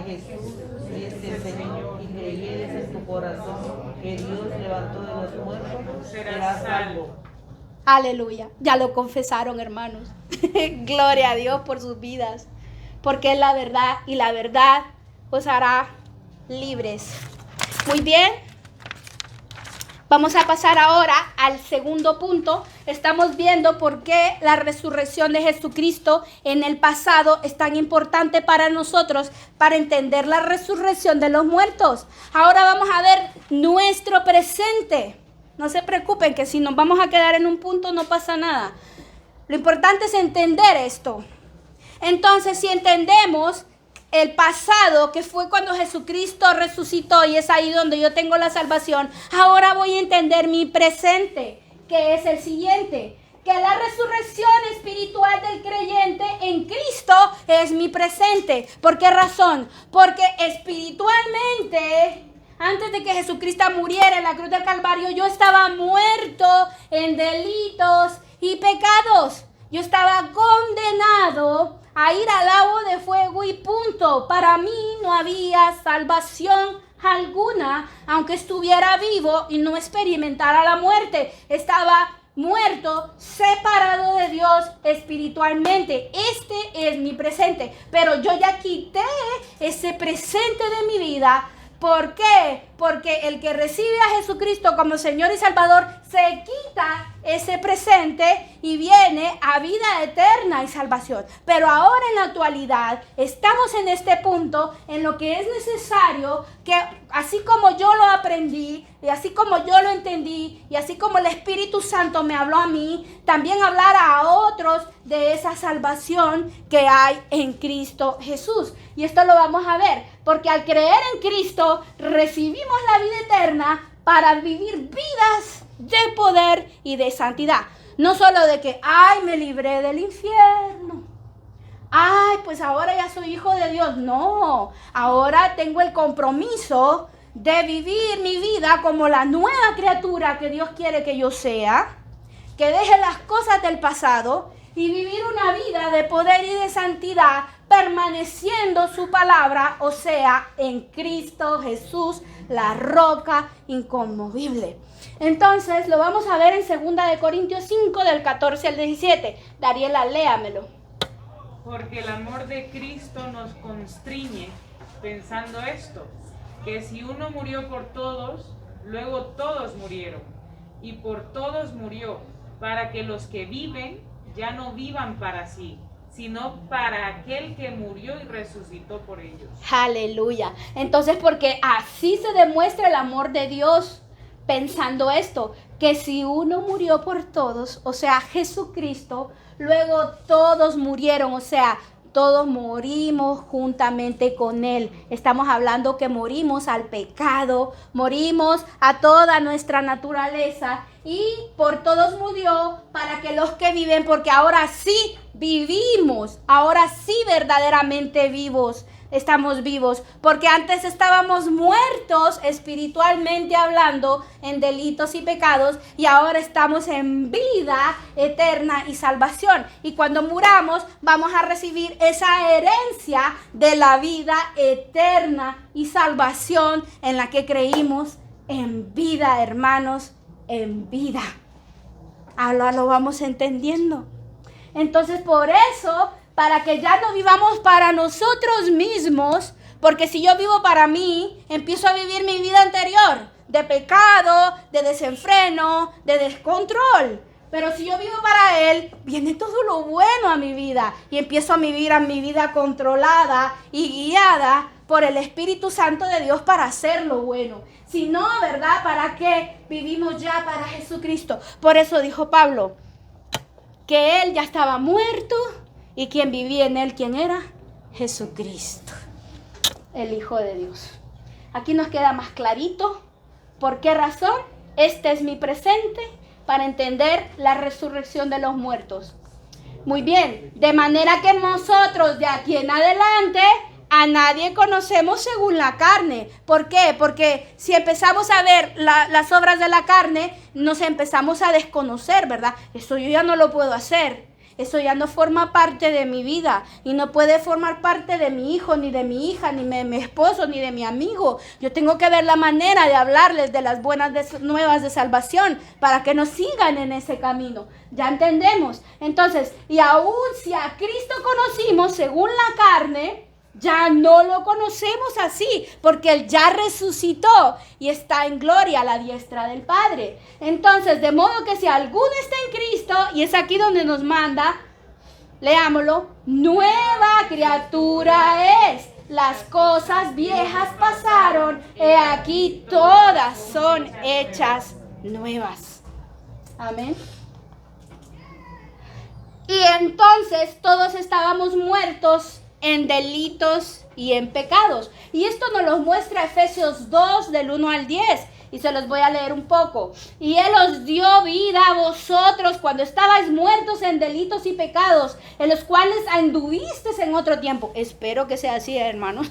que Jesús es el Señor y creyeres en tu corazón que Dios levantó de los muertos, serás salvo. Aleluya, ya lo confesaron, hermanos. Gloria a Dios por sus vidas, porque es la verdad y la verdad os hará libres. Muy bien. Vamos a pasar ahora al segundo punto. Estamos viendo por qué la resurrección de Jesucristo en el pasado es tan importante para nosotros, para entender la resurrección de los muertos. Ahora vamos a ver nuestro presente. No se preocupen que si nos vamos a quedar en un punto no pasa nada. Lo importante es entender esto. Entonces, si entendemos el pasado, que fue cuando Jesucristo resucitó, y es ahí donde yo tengo la salvación, ahora voy a entender mi presente, que es el siguiente, que la resurrección espiritual del creyente en Cristo es mi presente. ¿Por qué razón? Porque espiritualmente, antes de que Jesucristo muriera en la cruz del Calvario, yo estaba muerto en delitos y pecados. Yo estaba condenado a ir al lago de fuego y punto. Para mí no había salvación alguna, aunque estuviera vivo y no experimentara la muerte. Estaba muerto, separado de Dios espiritualmente. Este es mi presente, pero yo ya quité ese presente de mi vida. ¿Por qué? Porque el que recibe a Jesucristo como Señor y Salvador se quita ese presente y viene a vida eterna y salvación. Pero ahora en la actualidad estamos en este punto en lo que es necesario que así como yo lo aprendí y así como yo lo entendí y así como el Espíritu Santo me habló a mí, también hablar a otros de esa salvación que hay en Cristo Jesús. Y esto lo vamos a ver, porque al creer en Cristo recibimos la vida eterna para vivir vidas de poder y de santidad. No solo de que, ay, me libré del infierno. Ay, pues ahora ya soy hijo de Dios. No, ahora tengo el compromiso de vivir mi vida como la nueva criatura que Dios quiere que yo sea, que deje las cosas del pasado y vivir una vida de poder y de santidad, permaneciendo su palabra, o sea, en Cristo Jesús, la roca inconmovible. Entonces, lo vamos a ver en 2 de Corintios 5, del 14 al 17. Dariela, léamelo. Porque el amor de Cristo nos constriñe, pensando esto, que si uno murió por todos, luego todos murieron, y por todos murió, para que los que viven ya no vivan para sí, sino para aquel que murió y resucitó por ellos. Aleluya. Entonces, porque así se demuestra el amor de Dios, pensando esto, que si uno murió por todos, o sea, Jesucristo, luego todos murieron, o sea, todos morimos juntamente con Él. Estamos hablando que morimos al pecado, morimos a toda nuestra naturaleza y por todos murió para que los que viven, porque ahora sí vivimos, ahora sí verdaderamente vivos. Estamos vivos, porque antes estábamos muertos espiritualmente hablando en delitos y pecados y ahora estamos en vida eterna y salvación. Y cuando muramos vamos a recibir esa herencia de la vida eterna y salvación en la que creímos en vida, hermanos, en vida. Ahora lo vamos entendiendo. Entonces por eso, para que ya no vivamos para nosotros mismos, porque si yo vivo para mí, empiezo a vivir mi vida anterior, de pecado, de desenfreno, de descontrol. Pero si yo vivo para Él, viene todo lo bueno a mi vida y empiezo a vivir a mi vida controlada y guiada por el Espíritu Santo de Dios para hacer lo bueno. Si no, ¿verdad? ¿Para qué vivimos ya para Jesucristo? Por eso dijo Pablo que Él ya estaba muerto. ¿Y quién vivía en Él? ¿Quién era? Jesucristo, el Hijo de Dios. Aquí nos queda más clarito. ¿Por qué razón? Este es mi presente para entender la resurrección de los muertos. Muy bien, de manera que nosotros de aquí en adelante a nadie conocemos según la carne. ¿Por qué? Porque si empezamos a ver las obras de la carne, nos empezamos a desconocer, ¿verdad? Eso yo ya no lo puedo hacer. Eso ya no forma parte de mi vida y no puede formar parte de mi hijo, ni de mi hija, ni de mi esposo, ni de mi amigo. Yo tengo que ver la manera de hablarles de las buenas nuevas de salvación para que nos sigan en ese camino. ¿Ya entendemos? Entonces, y aún si a Cristo conocimos según la carne, ya no lo conocemos así, porque Él ya resucitó y está en gloria a la diestra del Padre. Entonces, de modo que si alguno está en Cristo, y es aquí donde nos manda, leámoslo, nueva criatura es. Las cosas viejas pasaron, he aquí todas son hechas nuevas. Amén. Y entonces todos estábamos muertos en delitos y en pecados. Y esto nos lo muestra Efesios 2 del 1 al 10. Y se los voy a leer un poco. Y Él os dio vida a vosotros cuando estabais muertos en delitos y pecados, en los cuales anduvisteis en otro tiempo. Espero que sea así, hermanos.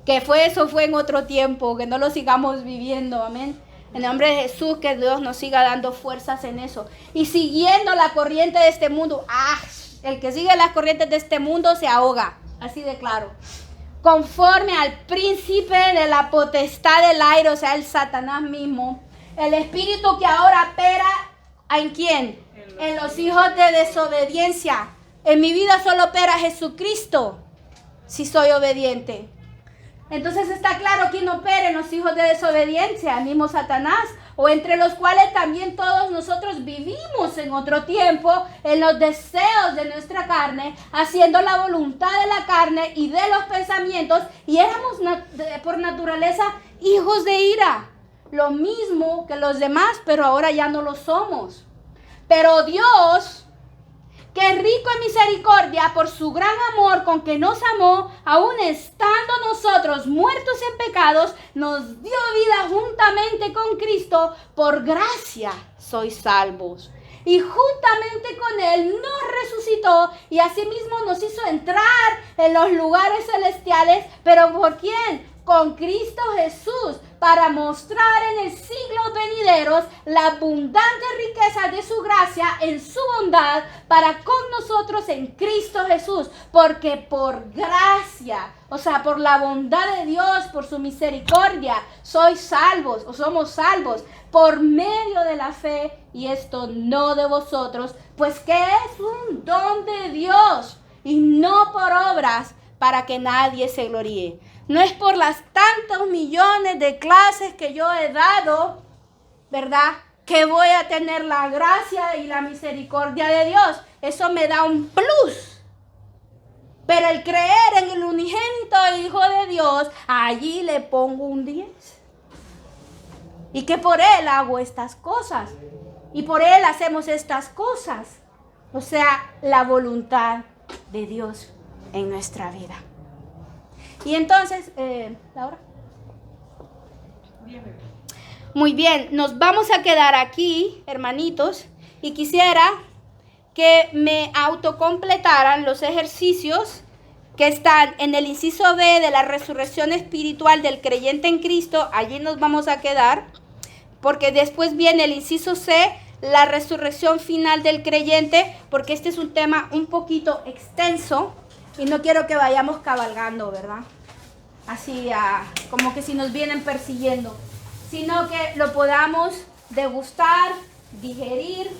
Que eso fue en otro tiempo, que no lo sigamos viviendo. Amén. En el nombre de Jesús, que Dios nos siga dando fuerzas en eso. Y siguiendo la corriente de este mundo. El que sigue las corrientes de este mundo se ahoga. Así de claro. Conforme al príncipe de la potestad del aire, o sea, el Satanás mismo. El espíritu que ahora opera, ¿en quién? En los hijos de desobediencia. En mi vida solo opera Jesucristo si soy obediente. Entonces está claro quién opera en los hijos de desobediencia, mismo Satanás, o entre los cuales también todos nosotros vivimos en otro tiempo, en los deseos de nuestra carne, haciendo la voluntad de la carne y de los pensamientos, y éramos por naturaleza hijos de ira, lo mismo que los demás, pero ahora ya no lo somos. Pero Dios, que es rico en misericordia por su gran amor con que nos amó, aun estando nosotros muertos en pecados, nos dio vida juntamente con Cristo. Por gracia sois salvos. Y juntamente con Él nos resucitó y asimismo nos hizo entrar en los lugares celestiales. ¿Pero por quién? Con Cristo Jesús, para mostrar en el siglo venideros la abundante riqueza de su gracia en su bondad para con nosotros en Cristo Jesús. Porque por gracia, o sea, por la bondad de Dios, por su misericordia, sois salvos o somos salvos por medio de la fe, y esto no de vosotros, pues que es un don de Dios y no por obras, para que nadie se gloríe. No es por las tantos millones de clases que yo he dado, ¿verdad?, que voy a tener la gracia y la misericordia de Dios. Eso me da un plus. Pero el creer en el unigénito Hijo de Dios, allí le pongo un 10. Y que por Él hago estas cosas. Y por Él hacemos estas cosas. O sea, la voluntad de Dios en nuestra vida. Y entonces, Laura. Muy bien, nos vamos a quedar aquí, hermanitos, y quisiera que me autocompletaran los ejercicios que están en el inciso B de la resurrección espiritual del creyente en Cristo. Allí nos vamos a quedar, porque después viene el inciso C, la resurrección final del creyente, porque este es un tema un poquito extenso y no quiero que vayamos cabalgando, ¿verdad? Así, como que si nos vienen persiguiendo, sino que lo podamos degustar, digerir.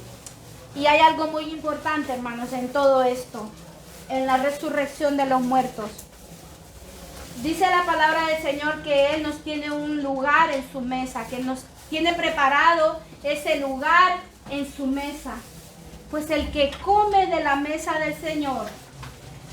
Y hay algo muy importante, hermanos, en todo esto, en la resurrección de los muertos. Dice la palabra del Señor que Él nos tiene un lugar en su mesa, que nos tiene preparado ese lugar en su mesa. Pues el que come de la mesa del Señor,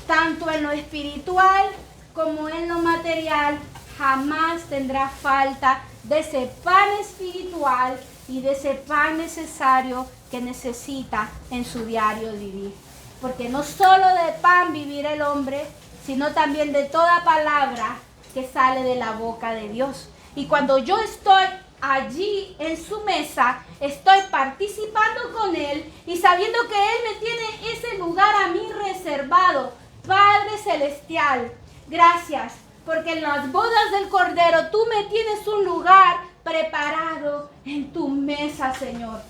tanto en lo espiritual como en lo material, jamás tendrá falta de ese pan espiritual y de ese pan necesario que necesita en su diario vivir. Porque no solo de pan vivirá el hombre, sino también de toda palabra que sale de la boca de Dios. Y cuando yo estoy allí en su mesa, estoy participando con Él y sabiendo que Él me tiene ese lugar a mí reservado. Padre Celestial, gracias, porque en las bodas del Cordero tú me tienes un lugar preparado en tu mesa, Señor.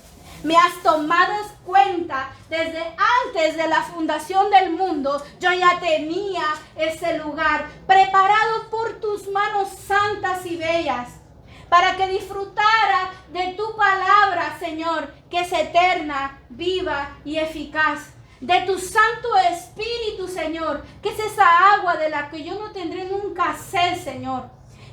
Me has tomado cuenta desde antes de la fundación del mundo. Yo ya tenía ese lugar preparado por tus manos santas y bellas, para que disfrutara de tu palabra, Señor, que es eterna, viva y eficaz. De tu Santo Espíritu, Señor, que es esa agua de la que yo no tendré nunca sed, Señor.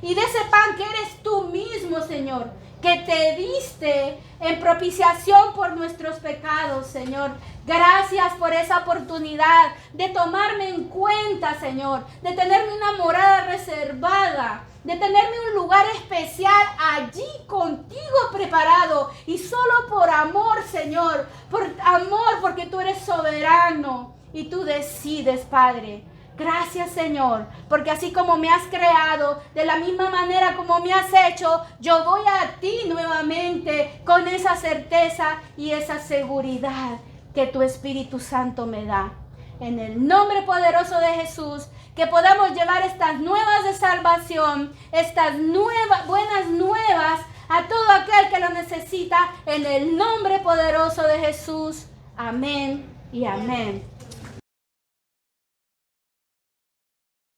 Y de ese pan que eres tú mismo, Señor, que te diste en propiciación por nuestros pecados, Señor. Gracias por esa oportunidad de tomarme en cuenta, Señor, de tenerme una morada reservada, de tenerme un lugar especial allí contigo preparado, y solo por amor, Señor, por amor, porque tú eres soberano y tú decides, Padre. Gracias, Señor, porque así como me has creado, de la misma manera como me has hecho, yo voy a ti nuevamente con esa certeza y esa seguridad que tu Espíritu Santo me da. En el nombre poderoso de Jesús, que podamos llevar estas nuevas de salvación, estas buenas nuevas a todo aquel que lo necesita, en el nombre poderoso de Jesús. Amén y amén.